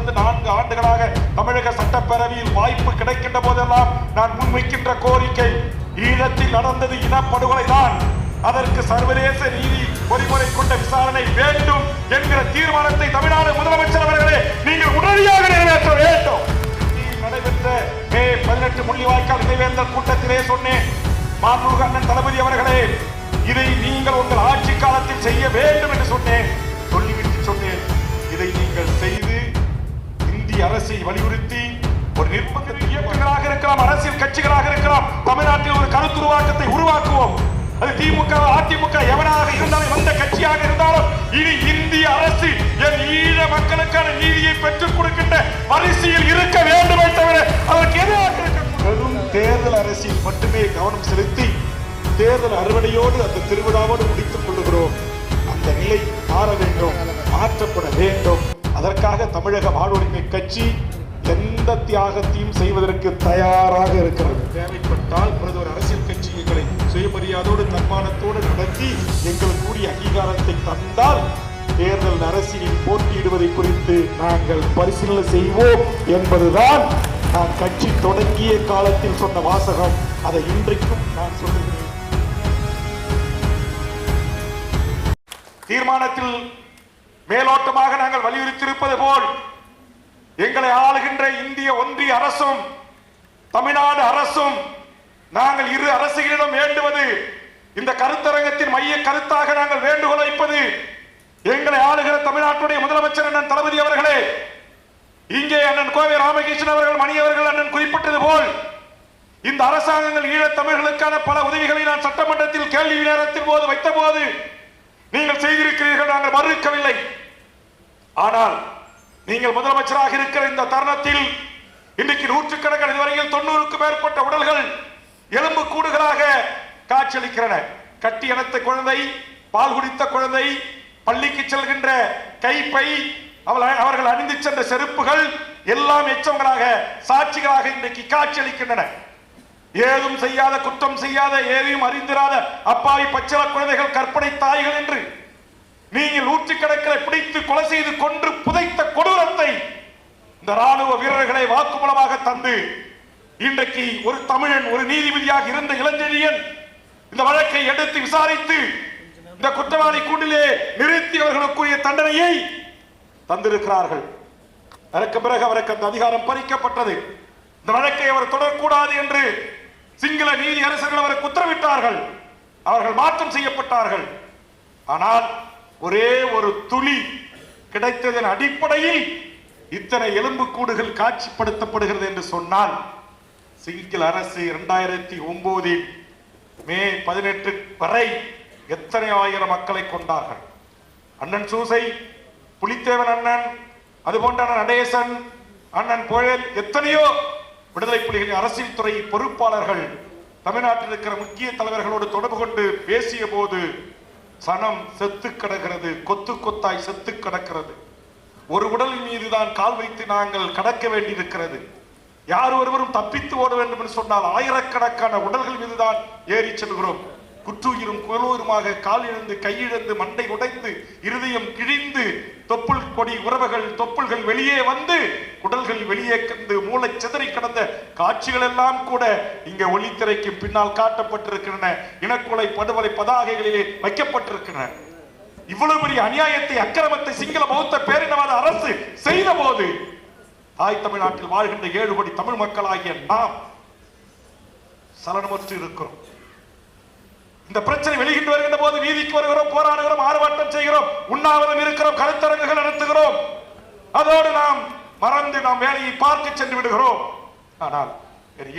கடந்த 4 ஆண்டுகளாக தமிழக சட்டப்பேரவையில் வாய்ப்பு கிடைக்கின்ற போதெல்லாம் நான் முன்வைக்கின்ற கோரிக்கை, ஈழத்தில் நடந்தது இனப்படுகொலைதான், அதற்கு சர்வதேச நீதி பொறிமுறை கொண்ட விசாரணை வேண்டும் என்கிற தீர்மானத்தை தமிழ்நாடு முதலமைச்சர் அவர்களே நீங்கள் உடனடியாக நிறைவேற்ற வேண்டும். நடைபெற்ற மே 18 முள்ளிவாய்க்கால் நினைவேந்தல் கூட்டத்திலே சொன்னேன், மாண்புமிகு அண்ணன் தளபதி அவர்களே, இதை நீங்கள் உங்கள் ஆட்சி காலத்தில் செய்ய வேண்டும் என்று சொன்னேன். சொல்லிவிட்டு சொன்னேன், இதை நீங்கள் செய்து இந்திய அரசை வலியுறுத்தி ஒரு நிர்பந்த இயக்கங்களாக இருக்கலாம், அரசியல் கட்சிகளாக இருக்கலாம், தமிழ்நாட்டில் ஒரு கருத்துருவாக்கத்தை உருவாக்குவோம். அது திமுக அதிமுக எவனாக இருந்தாலும் எந்த கட்சியாக இருந்தாலும் இனி இந்திய அரசு என் ஈழ மக்களுக்கான நீதியை பெற்றுக் கொடுக்கின்ற வரிசையில் இருக்க வேண்டும் தவிர அதற்கு எதிராக வெறும் தேர்தல் அரசியல் மட்டுமே கவனம் செலுத்தி தேர்தல் அறுவடையோடு அந்த திருவிழாவோடு முடித்துக் கொள்ளுகிறோம். அந்த நிலை மாற வேண்டும், மாற்றப்பட வேண்டும். அதற்காக தமிழக வாழ்வுரிமை கட்சி எந்த தியாகத்தையும் செய்வதற்கு தயாராக இருக்கிறது. தேவைப்பட்டால் பிரதமர் அரசியல் கட்சி எங்களை சுயமரியாதையோடு தன்மானத்தோடு நடத்தி எங்களுக்கு கூடிய அங்கீகாரத்தை தந்தால் தேர்தல் அரசியலில் போட்டியிடுவதை குறித்து நாங்கள் பரிசீலனை செய்வோம் என்பதுதான் நான் கட்சி தொடங்கிய காலத்தில் சொன்ன வாசகம். அதை இன்றைக்கும் நான் சொல்லுகிறேன். தீர்மானத்தில் மேலோட்டமாக நாங்கள் வலியுறுத்தியிருப்பது போல் எங்களை ஆளுகின்ற இந்திய ஒன்றிய அரசும் தமிழ்நாடு அரசும் நாங்கள் இரு அரசுகளிடம் வேண்டுவது, இந்த கருத்தரங்கத்தின் மைய கருத்தாக நாங்கள் வேண்டுகோள் வைப்பது, எங்களை ஆளுகிற தமிழ்நாட்டுடைய முதலமைச்சர் அண்ணன் தளபதி அவர்களே, இங்கே அண்ணன் கோவை ராமகிருஷ்ணன் அவர்கள், மணி அவர்கள் அண்ணன் குறிப்பிட்டது போல் இந்த அரசாங்கங்கள் ஈழத் தமிழர்களுக்கான பல உதவிகளை நான் சட்டமன்றத்தில் கேள்வி நேரத்தின் போது வைத்த போது நீங்கள் செய்திருக்கிறீர்கள், நாங்கள் மறுக்கவில்லை. ஆனால் நீங்கள் முதலமைச்சராக இருக்கிற இந்த தருணத்தில் இன்றைக்கு நூற்றுக்கணக்கான இதுவரையில் 90க்கும் மேற்பட்ட உடல்கள் எலும்பு கூடுகளாக காட்சியளிக்கிறன. கட்டி அணைத்த குழந்தை, பால் குடித்த குழந்தை, பள்ளிக்கு செல்கின்ற கைப்பை, அவர்கள் அணிந்து சென்ற செருப்புகள் எல்லாம் எச்சங்களாக சாட்சிகளாக இன்றைக்கு காட்சியளிக்கின்றன. ஏதும் செய்யாத, குற்றம் செய்யாத, ஏதையும் அறிந்திராத அப்பாவி பச்சிள குழந்தைகள், கற்பனை தாய்கள் என்று நீங்கள் நூற்றுக்கணக்கில் பிடித்து கொலை செய்து கொன்று புதைத்த கொடூரத்தை இந்த ராணுவ வீரர்களை வாக்குமூலமாக தந்து இன்றைக்கு ஒரு தமிழன், ஒரு நீதிபதியாக இருந்த இளஞ்செழியன் இந்த வழக்கை எடுத்து விசாரித்து இந்த குற்றவாளி கூண்டிலே நிறுத்தி அவர்களுக்குரிய தண்டனையை தந்திருக்கிறார்கள். அதற்கு பிறகு அவருக்கு அந்த அதிகாரம் பறிக்கப்பட்டது. இந்த வழக்கை அவர் தொடரக்கூடாது என்று சிங்கள நீதி அரசர்கள் அவருக்கு உத்தரவிட்டார்கள். அவர்கள் மாற்றம் செய்யப்பட்டார்கள். ஆனால் ஒரே ஒரு துளி கிடைத்ததன் அடிப்படையில் இத்தனை எலும்புக்கூடுகள் காட்சிப்படுத்தப்படுகிறது என்று சொன்னால், சிங்கள அரசு 2009 மே 18 வரை எத்தனை ஆயிரம் மக்களை கொண்டார்கள். அண்ணன் சூசை, புலித்தேவன் அண்ணன், அதுபோன்ற நடேசன், அண்ணன் புயல், எத்தனையோ விடுதலை புலிகளின் அரசியல் துறை பொறுப்பாளர்கள் தமிழ்நாட்டில் இருக்கிற முக்கிய தலைவர்களோடு தொடர்பு கொண்டு பேசிய போது சனம் செத்து கிடக்கிறது, கொத்து கொத்தாய் செத்து கிடக்கிறது. ஒரு உடலின் மீதுதான் கால் வைத்து நாங்கள் கடக்க வேண்டியிருக்கிறது. யார் ஒருவரும் தப்பித்து ஓட வேண்டும் என்று சொன்னால் ஆயிரக்கணக்கான உடல்கள் மீதுதான் ஏறி செல்கிறோம். குற்றுயிரும் குலூருமாக கால் இழந்து, கையிழந்து, மண்டை உடைந்து, இருதயம் கிழிந்து, தொப்புள் கொடி உறவுகள், தொப்புள்கள் வெளியே வந்து, குடல்கள் வெளியே கண்டு, மூளை சிதறி கிடந்த காட்சிகள் எல்லாம் கூட இங்கே ஒளித்திரைக்கு பின்னால் காட்டப்பட்டிருக்கின்றன. இனக்கொலை படுகொலை பதாகைகளிலே வைக்கப்பட்டிருக்கின்றன. இவ்வளவு பெரிய அநியாயத்தை, அக்கிரமத்தை சிங்கள பௌத்த பேரினவாத அரசு செய்த போது தாய் தமிழ்நாட்டில் வாழ்கின்ற 7 கோடி தமிழ் மக்களாகிய நாம் சலனமற்று இருக்கிறோம். இந்த பிரச்சனை வெளியிட்டு வருகின்ற போது வீதிக்கு வருகிறோம், போராடுகிறோம், ஆர்ப்பாட்டம் செய்கிறோம், உண்ணாவிரதம் இருக்கிறோம், கருத்தரங்குகள் நடத்துகிறோம். அதோடு நாம் மறந்து நாம் வேலையை பார்க்க சென்று விடுகிறோம். ஆனால்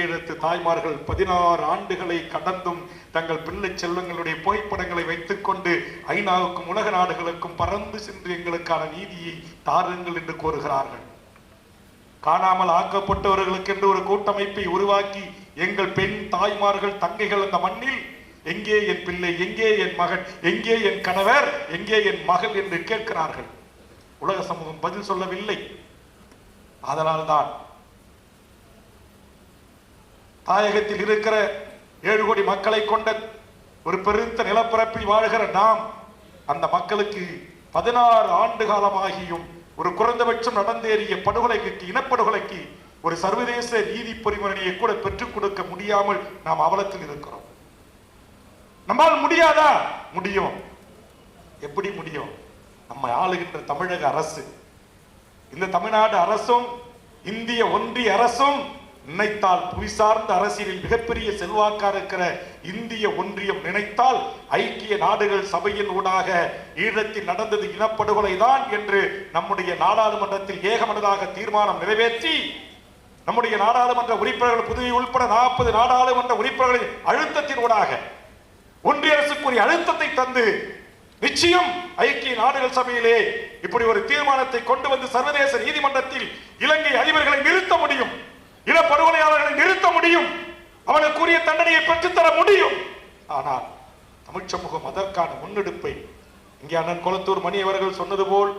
ஈழத்து தாய்மார்கள் 16 ஆண்டுகளை கடந்தும் தங்கள் பிள்ளை செல்வங்களுடைய புகைப்படங்களை வைத்துக் கொண்டு ஐநாவுக்கும் உலக நாடுகளுக்கும் பறந்து சென்று எங்களுக்கான நீதியை தாருங்கள் என்று கோருகிறார்கள். காணாமல் ஆக்கப்பட்டவர்களுக்கு என்று ஒரு கூட்டமைப்பை உருவாக்கி எங்கள் பெண் தாய்மார்கள், தங்கைகள் அந்த மண்ணில் எங்கே என் பிள்ளை, எங்கே என் மகன், எங்கே என் கணவர், எங்கே என் மகள் என்று கேட்கிறார்கள். உலக சமூகம் பதில் சொல்லவில்லை. அதனால்தான் தாயகத்தில் இருக்கிற 7 கோடி மக்களை கொண்ட ஒரு பெருத்த நிலப்பரப்பில் வாழ்கிற நாம் அந்த மக்களுக்கு 16 ஆண்டு காலமாகியும் ஒரு குறைந்தபட்சம் நடந்தேறிய படுகொலைக்கு, இனப்படுகொலைக்கு ஒரு சர்வதேச நீதி பொறிமுறையை கூட பெற்றுக் கொடுக்க முடியாமல் நாம் அவலத்தில் இருக்கிறோம். நம்மால் முடியாதா? முடியும். எப்படி முடியும்? நம்ம ஆளுகின்ற தமிழக அரசு, இந்த தமிழ்நாடு அரசும் இந்திய ஒன்றிய அரசும் நினைத்தால், புவிசார்ந்த அரசியலில் மிகப்பெரிய செல்வாக்காக இருக்கிற இந்திய ஒன்றியம் நினைத்தால் ஐக்கிய நாடுகள் சபையின் ஊடாக ஈழத்தில் நடந்தது இனப்படுகொலை தான் என்று நம்முடைய நாடாளுமன்றத்தில் ஏகமனதாக தீர்மானம் நிறைவேற்றி, நம்முடைய நாடாளுமன்ற உறுப்பினர்கள் புதுவை உட்பட 40 நாடாளுமன்ற உறுப்பினர்களின் அழுத்தத்தின் ஊடாக ஒன்றிய அரசுக்குரிய அழுத்தத்தை தந்து நிச்சயம் ஐக்கிய நாடுகள் சபையிலே இப்படி ஒரு தீர்மானத்தை கொண்டு வந்து சர்வதேச நீதிமன்றத்தில் இலங்கை அதிபர்களை நிறுத்த முடியும், இனப்படுகொலையாளர்களை நிறுத்த முடியும், அவனுக்குரிய தண்டனையை பெற்றுத்தர முடியும். ஆனால் தமிழ் சமூகம் அதற்கான முன்னெடுப்பை, இங்கே அண்ணன் கொளத்தூர் மணி அவர்கள் சொன்னது போல்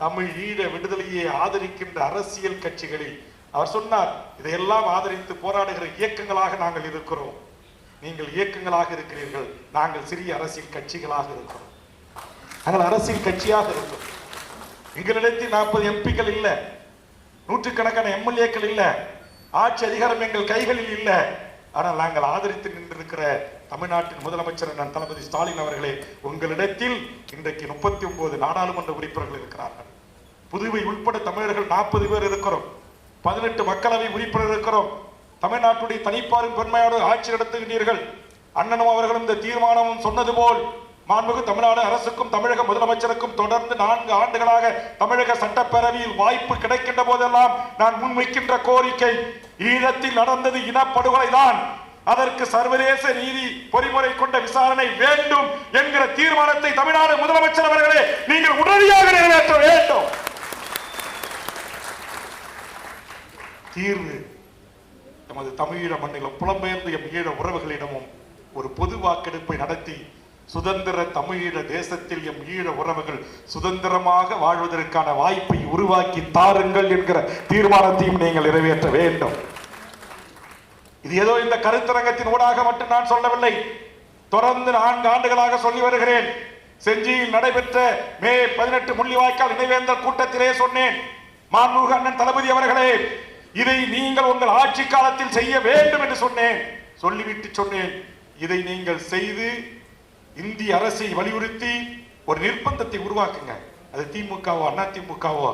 தமிழ் ஈழ விடுதலையை ஆதரிக்கின்ற அரசியல் கட்சிகளில் அவர் சொன்னார், இதையெல்லாம் ஆதரித்து போராடுகிற இயக்கங்களாக நாங்கள் இருக்கிறோம். நீங்கள் இயக்கங்களாக இருக்கிறீர்கள், நாங்கள் சிறிய அரசியல் கட்சிகளாக இருக்கிறோம். நாங்கள் அரசியல் கட்சியாக இருக்கிறோம். எங்களிடத்தில் 40 எம்பிக்கள் இல்ல, நூற்றுக்கணக்கான எம்எல்ஏக்கள் இல்ல, ஆட்சி அதிகாரம் எங்கள் கைகளில் இல்ல. ஆனால் நாங்கள் ஆதரித்து நின்றிருக்கிற தமிழ்நாட்டின் முதலமைச்சர் நான் தளபதி ஸ்டாலின் அவர்களே, உங்களிடத்தில் இன்றைக்கு 39 நாடாளுமன்ற உறுப்பினர்கள் இருக்கிறார்கள். புதுவை உட்பட தமிழர்கள் 40 பேர் இருக்கிறோம். 18 மக்களவை உறுப்பினர் இருக்கிறோம். தமிழ்நாட்டுடைய தனிப்பாரும் பெருமையோடு ஆட்சி நடத்துகின்றீர்கள். அண்ணனும் அவர்களும் இந்த தீர்மானமும் சொன்னது போல் மாண்புமிகு தமிழ்நாடு அரசுக்கும் தமிழக முதலமைச்சருக்கும் தொடர்ந்து 4 ஆண்டுகளாக தமிழக சட்டப்பேரவையில் வாய்ப்பு கிடைக்கின்ற போதெல்லாம் நான் முன்வைக்கின்ற கோரிக்கை, ஈழத்தில் நடந்தது இனப்படுகொலை தான், அதற்கு சர்வதேச நீதி பொறிமுறை கொண்ட விசாரணை வேண்டும் என்கிற தீர்மானத்தை தமிழ்நாடு முதலமைச்சர் அவர்களே நீங்கள் உடனடியாக நிறைவேற்ற வேண்டும். தீர்வு நமது தமிழீழ மண்ணிலும் புலம்பெயர்ந்து எம் ஈழ உறவுகளிடமும் ஒரு பொது வாக்கெடுப்பை நடத்தி சுதந்திர தமிழீழ தேசத்தில் எம் ஈழ உறவுகள் சுதந்திரமாக வாழ்வதற்கான வாய்ப்பை உருவாக்கி தாருங்கள் என்கிற தீர்மானத்தையும் நீங்கள் நிறைவேற்ற வேண்டும். இது ஏதோ இந்த கருத்தரங்கத்தின் ஊடாக மட்டும் நான் சொல்லவில்லை, தொடர்ந்து 4 ஆண்டுகளாக சொல்லி வருகிறேன். செஞ்சியில் நடைபெற்ற மே 18 முள்ளிவாய்க்கால் நினைவேந்தல் கூட்டத்திலே சொன்னேன், மாண்புமிகு அண்ணன் தளபதி அவர்களே, இதை நீங்கள் உங்கள் ஆட்சி காலத்தில் செய்ய வேண்டும் என்று சொன்னேன். சொல்லிவிட்டு சொன்னேன், இதை நீங்கள் செய்து இந்திய அரசை வலியுறுத்தி ஒரு நிர்பந்தத்தை உருவாக்குங்க. அது திமுகவோ அதிமுகவோ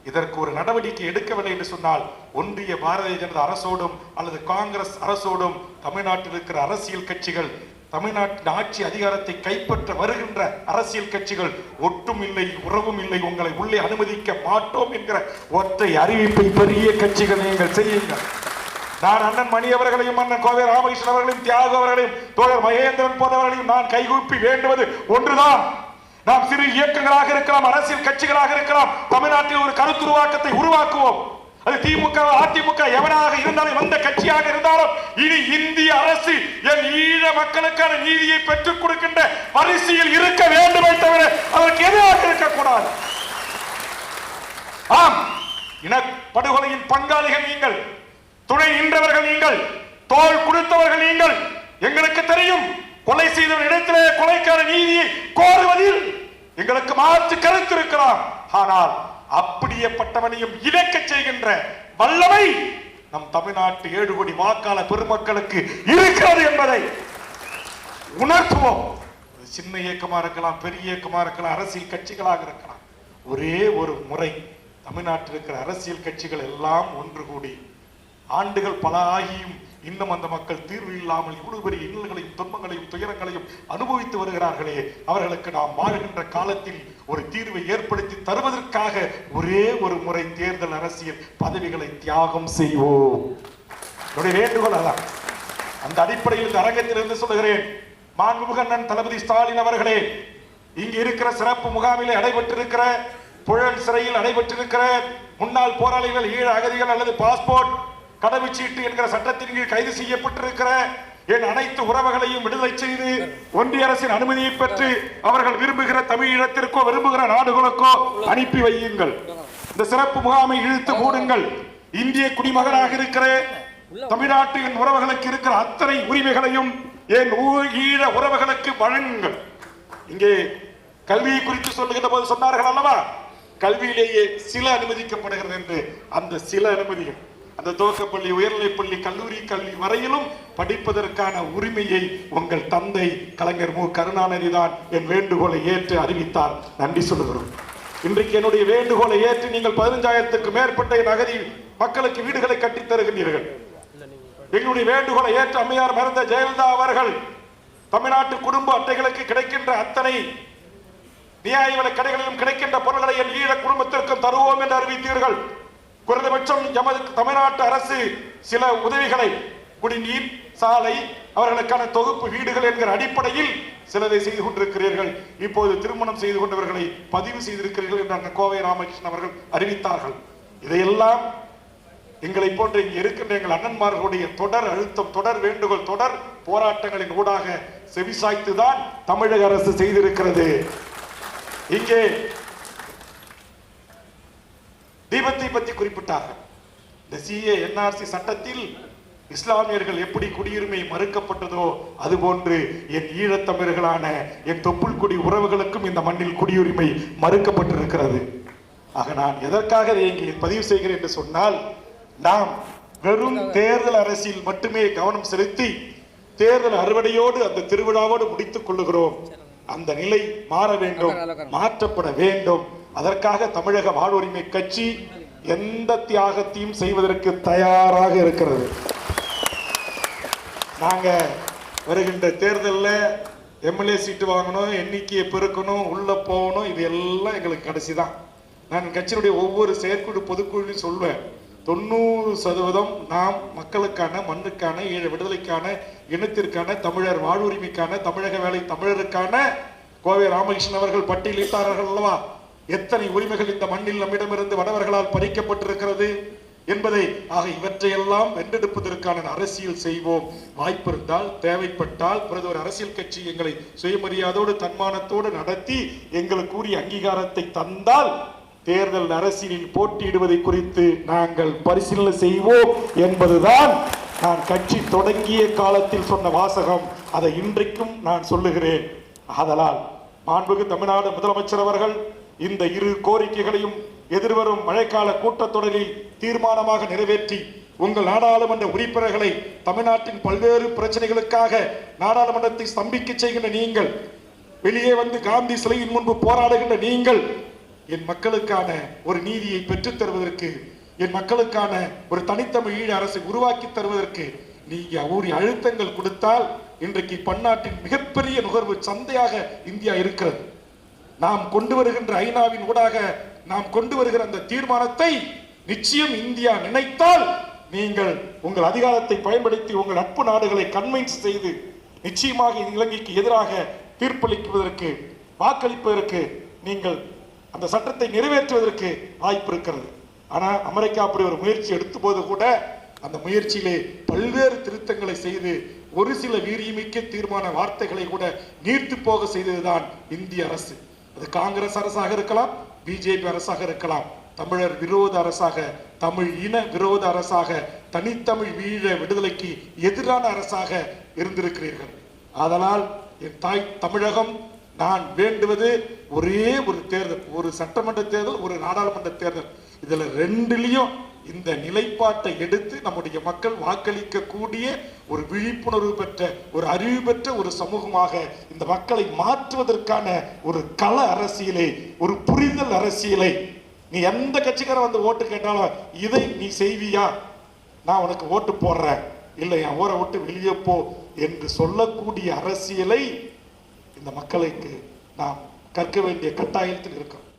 இதற்கு ஒரு நடவடிக்கை எடுக்கவில்லை என்று சொன்னால் ஒன்றிய பாரதிய ஜனதா அரசோடும் அல்லது காங்கிரஸ் அரசோடும் தமிழ்நாட்டில் இருக்கிற அரசியல் கட்சிகள், தமிழ்நாட்டின் ஆட்சி அதிகாரத்தை கைப்பற்ற வருகின்ற அரசியல் கட்சிகள் ஒட்டும் இல்லை, உறவும் இல்லை, உங்களை உள்ளே அனுமதிக்க மாட்டோம் என்கிற ஒற்றை அறிவிப்பை பெரிய கட்சிகள் நீங்கள் செய்யுங்கள். நான் அண்ணன் மணி அவர்களையும், அண்ணன் கோவை ராமகிருஷ்ணன் அவர்களையும், தியாக அவர்களையும், தோழர் மகேந்திரன் போன்றவர்களையும் நான் கைகூப்பி வேண்டுவது ஒன்றுதான். நாம் சிறு இயக்கங்களாக இருக்கலாம், அரசியல் கட்சிகளாக இருக்கலாம், தமிழ்நாட்டில் ஒரு கருத்துருவாக்கத்தை உருவாக்குவோம். அது திமுக அதிமுக எவனாக இருந்தாலும், எந்த கட்சியாக இருந்தாலும், இனி இந்திய அரசு என் ஈழ மக்களுக்கான நீதியை பெற்றுக் கொடுக்கின்ற வரிசையில் இருக்க வேண்டுமே தவிர அதற்கு எதிராக இருக்கக்கூடாது. ஆம், இனப்படுகொலையின் பங்காளிகள் நீங்கள், துணை நின்றவர்கள் நீங்கள், தோல் கொடுத்தவர்கள் நீங்கள். எங்களுக்கு தெரியும், கொலை செய்தவன் இடத்திலே கொலைக்கான நீதியை கோருவதில் எங்களுக்கு மாற்று கருத்து இருக்கலாம். ஆனால் அப்படியேப்பட்டவனையும் இழக்க செய்கின்ற வல்லமை நம் தமிழ்நாட்டு 7 கோடி வாக்காள பெருமக்களுக்கு இருக்கிறது என்பதை உணர்த்துவோம். சின்ன இயக்கமா இருக்கலாம், பெரிய இயக்கமா இருக்கலாம், அரசியல் கட்சிகளாக இருக்கலாம். ஒரே ஒரு முறை தமிழ்நாட்டில் இருக்கிற அரசியல் கட்சிகள் எல்லாம் ஒன்று கூடி, ஆண்டுகள் பல ஆகியும் இன்னும் அந்த மக்கள் தீர்வு இல்லாமல் இவ்வளவு பெரிய இன்னல்களையும் துன்பங்களையும் துயரங்களையும் அனுபவித்து வருகிறார்களே, அவர்களுக்கு நாம் வாழ்கின்ற காலத்தில் ஒரு தீர்வை ஏற்படுத்தி தருவதற்காக ஒரே ஒரு முறை தேர்தல் அரசியல் பதவிகளை தியாகம் செய்வோம். வேண்டுகோள் அதான். அந்த அடிப்படையில் இந்த அரங்கத்திலிருந்து சொல்லுகிறேன், மாண்புமிகு அண்ணன் தளபதி ஸ்டாலின் அவர்களே, இங்கு இருக்கிற சிறப்பு முகாமிலே அடைபெற்றிருக்கிற, புழல் சிறையில் அடைபெற்றிருக்கிற முன்னாள் போராளிகள், ஈழ அகதிகள் அல்லது பாஸ்போர்ட் கடவுச்சீட்டு என்கிற சட்டத்தின் கீழ் கைது செய்யப்பட்டிருக்கிற என் அனைத்து உறவுகளையும் விடுதலை செய்து ஒன்றிய அரசின் அனுமதியை பெற்று அவர்கள் விரும்புகிற தமிழீழத்திற்கோ விரும்புகிற நாடுகளுக்கோ அனுப்பி வையுங்கள். இந்த சிறப்பு முகாமை இழுத்து மூடுங்கள். இந்திய குடிமகனாக இருக்கிற தமிழ்நாட்டின் உறவுகளுக்கு இருக்கிற அத்தனை உரிமைகளையும் என் ஈழ உறவுகளுக்கு வழங்குங்கள். இங்கே கல்வியை குறித்து சொல்லுகின்ற போது சொன்னார்கள் அல்லவா, கல்வியிலேயே சில அனுமதிக்கப்படுகிறது என்று அந்த சில அனுமதிகள் அந்த துவக்கப்பள்ளி, உயர்நிலைப்பள்ளி, கல்லூரி கல்வி வரையிலும் படிப்பதற்கான உரிமையை உங்கள் தந்தை கலைஞர் மு கருணாநிதி தான் என் வேண்டுகோளை ஏற்று அறிவித்தார். நன்றி சொல்லுகிறோம். இன்றைக்கு என்னுடைய வேண்டுகோளை ஏற்று நீங்கள் 15,000க்கு மேற்பட்ட அகதி மக்களுக்கு வீடுகளை கட்டித் தருகின்றீர்கள். எங்களுடைய வேண்டுகோளை ஏற்று அம்மையார் மறைந்த ஜெயலலிதா அவர்கள் தமிழ்நாட்டு குடும்ப அட்டைகளுக்கு கிடைக்கின்ற அத்தனை நியாய விலை கடைகளிலும் கிடைக்கின்ற பொருட்களை என் ஈழ குடும்பத்திற்கும் தருவோம் என்று அறிவித்தீர்கள். குறைந்தபட்சம் எமது தமிழ்நாட்டு அரசு சில உதவிகளை, குடிநீர், சாலை, அவர்களுக்கான தொகுப்பு வீடுகள் என்கிற அடிப்படையில் சிலதை செய்து கொண்டிருக்கிறீர்கள். இப்போது திருமணம் செய்து கொண்டவர்களை பதிவு செய்திருக்கிறீர்கள் என்று கோவை ராமகிருஷ்ணன் அவர்கள் அறிவித்தார்கள். இதையெல்லாம் எங்களை போன்ற இங்கே இருக்கின்ற எங்கள் அண்ணன்மார்களுடைய தொடர் அழுத்தம், தொடர் வேண்டுகோள், தொடர் போராட்டங்களின் ஊடாக செவிசாய்த்துதான் தமிழக அரசு செய்திருக்கிறது. இங்கே தீபத்தை பற்றி குறிப்பிட்டார்கள். இந்த CA NRC சட்டத்தில் இஸ்லாமியர்கள் எப்படி குடியுரிமை மறுக்கப்பட்டதோ அதுபோன்று என் ஈழத்தமிழர்களான என் தொப்புள் குடி உறவுகளுக்கும் இந்த மண்ணில் குடியுரிமை மறுக்கப்பட்டிருக்கிறது. ஆக நான் எதற்காக இதை இங்கே பதிவு செய்கிறேன் என்று சொன்னால், நாம் வெறும் தேர்தல் அரசியல் மட்டுமே கவனம் செலுத்தி தேர்தல் அறுவடையோடு அந்த திருவிழாவோடு முடித்துக் கொள்ளுகிறோம். அந்த நிலை மாற வேண்டும், மாற்றப்பட வேண்டும். அதற்காக தமிழக வாழ்வுரிமை கட்சி எந்த தியாகத்தையும் செய்வதற்கு தயாராக இருக்கிறது. நாங்க வருகின்ற தேர்தலில் MLA சீட்டு வாங்கணும், எண்ணிக்கையை பெருக்கணும், உள்ள போகணும், இது எல்லாம் எங்களுக்கு கடைசி தான். நான் கட்சியினுடைய ஒவ்வொரு செயற்குழு பொதுக்குழுவையும் சொல்வேன், 90% நாம் மக்களுக்கான, மண்ணுக்கான, ஈழ விடுதலைக்கான, இனத்திற்கான, தமிழர் வாழ்வுரிமைக்கான, தமிழக வேலை தமிழருக்கான கோவை ராமகிருஷ்ணன் அவர்கள் பட்டியலிட்டார்கள் அல்லவா, எத்தனை உரிமைகள் இந்த மண்ணில் நம்மிடமிருந்து வடவர்களால் பறிக்கப்பட்டிருக்கிறது என்பதை. ஆக இவற்றையெல்லாம் வென்றெடுப்பதற்கான அரசியல் செய்வோம். வாய்ப்பு இருந்தால், தேவைப்பட்டால் ஒரு அரசியல் கட்சி எங்களை சுயமரியாதோடு தன்மானத்தோடு நடத்தி எங்களுக்கு கூறிய அங்கீகாரத்தை தந்தால் தேர்தல் அரசியலில் போட்டியிடுவதை குறித்து நாங்கள் பரிசீலனை செய்வோம் என்பதுதான் நான் கட்சி தொடங்கிய காலத்தில் சொன்ன வாசகம். அதை இன்றைக்கும் நான் சொல்லுகிறேன். ஆதலால் மாண்புமிகு தமிழ்நாடு முதலமைச்சர் அவர்கள் இந்த இரு கோரிக்கைகளையும் எதிர்வரும் மழைக்கால கூட்டத்தொடரில் தீர்மானமாக நிறைவேற்றி உங்கள் நாடாளுமன்ற உறுப்பினர்களை தமிழ்நாட்டின் பல்வேறு பிரச்சனைகளுக்காக நாடாளுமன்றத்தை ஸ்தம்பிக்க செய்கின்ற நீங்கள், வெளியே வந்து காந்தி சிலையின் முன்பு போராடுகின்ற நீங்கள், என் மக்களுக்கான ஒரு நீதியை பெற்றுத் தருவதற்கு, என் மக்களுக்கான ஒரு தனித்தமிழ் ஈழ அரசை உருவாக்கி தருவதற்கு நீங்க ஊறி அழுத்தங்கள் கொடுத்தால் இன்றைக்கு பன்னாட்டின் மிகப்பெரிய நுகர்வு சந்தையாக இந்தியா இருக்கிறது. நாம் கொண்டு வருகின்ற ஐநாவின் ஊடாக நாம் கொண்டு வருகிற அந்த தீர்மானத்தை நிச்சயம் இந்தியா நினைத்தால் நீங்கள் உங்கள் அதிகாரத்தை பயன்படுத்தி உங்கள் நட்பு நாடுகளை கன்வின்ஸ் செய்து நிச்சயமாக இலங்கைக்கு எதிராக தீர்ப்பளிப்பதற்கு, வாக்களிப்பதற்கு, நீங்கள் அந்த சட்டத்தை நிறைவேற்றுவதற்கு வாய்ப்பு இருக்கிறது. ஆனால் அமெரிக்கா அப்படி ஒரு முயற்சி எடுத்த போது கூட அந்த முயற்சியிலே பல்வேறு திருத்தங்களை செய்து ஒரு சில வீரியமிக்க தீர்மான வார்த்தைகளை கூட நீர்த்து போக செய்ததுதான் இந்திய அரசு. அது காங்கிரஸ் அரசாக இருக்கலாம், பிஜேபி அரசாக இருக்கலாம், தமிழர் விரோத அரசாக, தமிழ் இன விரோத அரசாக, தனித்தமிழ் ஈழ விடுதலைக்கு எதிரான அரசாக இருந்திருக்கிறீர்கள். அதனால் என் தாய் தமிழகம் நான் வேண்டுவது ஒரே ஒரு தேர்தல், ஒரு சட்டமன்ற தேர்தல், ஒரு நாடாளுமன்ற தேர்தல். இதுல ரெண்டுலயும் இந்த நிலைப்பாட்டை எடுத்து நம்முடைய மக்கள் வாக்களிக்க கூடிய ஒரு விழிப்புணர்வு பெற்ற, ஒரு அறிவு பெற்ற ஒரு சமூகமாக இந்த மக்களை மாற்றுவதற்கான ஒரு கள அரசியலை, ஒரு புரிதல் அரசியலை, நீ எந்த கட்சிக்காரன் வந்து ஓட்டு கேட்டாலும் இதை நீ செய்வியா, நான் உனக்கு ஓட்டு போடுறேன், இல்லை என் ஊரை விட்டு வெளியே போ என்று சொல்லக்கூடிய அரசியலை இந்த மக்களுக்கு நாம் கற்க வேண்டிய கட்டாயத்தில் இருக்கிறோம்.